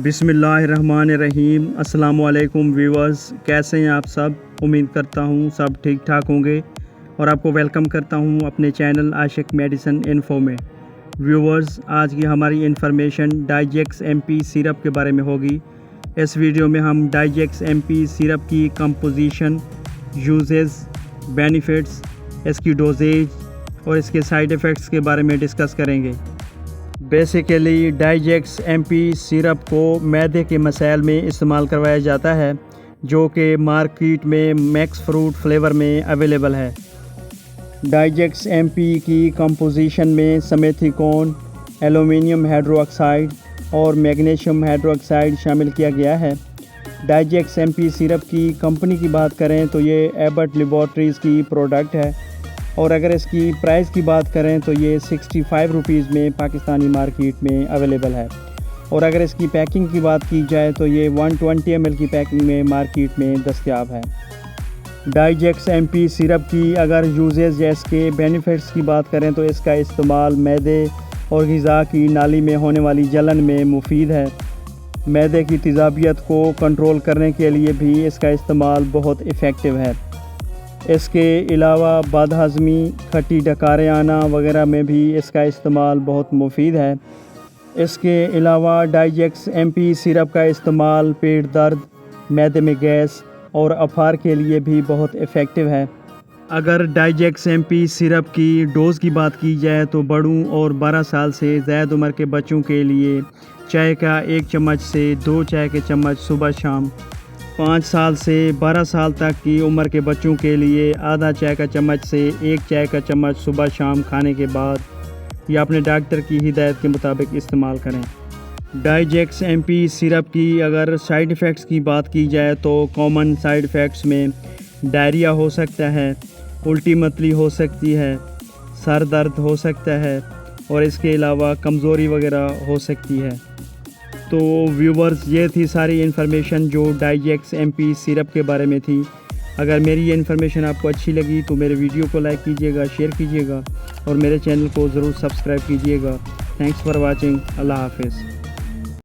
बिस्मिल्लाहिर्रहमानिर्रहीम। अस्सलामुअलैकुम व्यूअर्स, कैसे हैं आप सब? उम्मीद करता हूँ सब ठीक ठाक होंगे और आपको वेलकम करता हूँ अपने चैनल आशिक मेडिसिन इन्फो में। व्यूअर्स, आज की हमारी इन्फॉर्मेशन डाइजेक्स एमपी सिरप के बारे में होगी। इस वीडियो में हम डाइजेक्स एमपी सिरप की कंपोजिशन, यूजेस, बेनिफिट्स, इसकी डोजेज और इसके साइड इफ़ेक्ट्स के बारे में डिस्कस करेंगे। बेसिकली डाइजेक्स एमपी सिरप को मैदे के मसाइल में इस्तेमाल करवाया जाता है, जो कि मार्केट में मैक्स फ्रूट फ्लेवर में अवेलेबल है। डाइजेक्स एमपी की कंपोजिशन में समेथिकोन, एल्युमिनियम हाइड्रोक्साइड और मैग्नीशियम हाइड्रोक्साइड शामिल किया गया है। डाइजेक्स एमपी सिरप की कंपनी की बात करें तो ये एबट लेबॉर्ट्रीज़ की प्रोडक्ट है और अगर इसकी प्राइस की बात करें तो ये 65 रुपीज़ में पाकिस्तानी मार्केट में अवेलेबल है और अगर इसकी पैकिंग की बात की जाए तो ये 120 ml की पैकिंग में मार्केट में दस्तयाब है। डाइजेक्स एमपी सिरप की अगर यूजेस या इसके बेनिफिट्स की बात करें तो इसका इस्तेमाल मैदे और ग़िज़ा की नाली में होने वाली जलन में मुफीद है। मैदे की तेज़ाबियत को कंट्रोल करने के लिए भी इसका इस्तेमाल बहुत इफ़ेक्टिव है। इसके अलावा बदहज़मी, खट्टी डकारें आना वगैरह में भी इसका इस्तेमाल बहुत मुफीद है। इसके अलावा डाइजेक्स एमपी सिरप का इस्तेमाल पेट दर्द, मैदे में गैस और अफार के लिए भी बहुत इफ़ेक्टिव है। अगर डाइजेक्स एमपी सिरप की डोज़ की बात की जाए तो बड़ों और 12 साल से ज़्यादा उम्र के बच्चों के लिए चाय का 1 चम्मच से 2 चाय के चम्मच सुबह शाम, 5 साल से 12 साल तक की उम्र के बच्चों के लिए आधा चाय का चम्मच से 1 चाय का चम्मच सुबह शाम खाने के बाद या अपने डॉक्टर की हिदायत के मुताबिक इस्तेमाल करें। डाइजेक्स एमपी सिरप की अगर साइड इफ़ेक्ट्स की बात की जाए तो कॉमन साइड इफ़ेक्ट्स में डायरिया हो सकता है, उल्टी मतली हो सकती है, सर दर्द हो सकता है और इसके अलावा कमज़ोरी वगैरह हो सकती है। तो व्यूवर्स, ये थी सारी इन्फॉर्मेशन जो डाइजेक्स एमपी सिरप के बारे में थी। अगर मेरी ये इन्फॉर्मेशन आपको अच्छी लगी तो मेरे वीडियो को लाइक कीजिएगा, शेयर कीजिएगा और मेरे चैनल को ज़रूर सब्सक्राइब कीजिएगा। Thanks for watching. अल्लाह हाफ़िज़।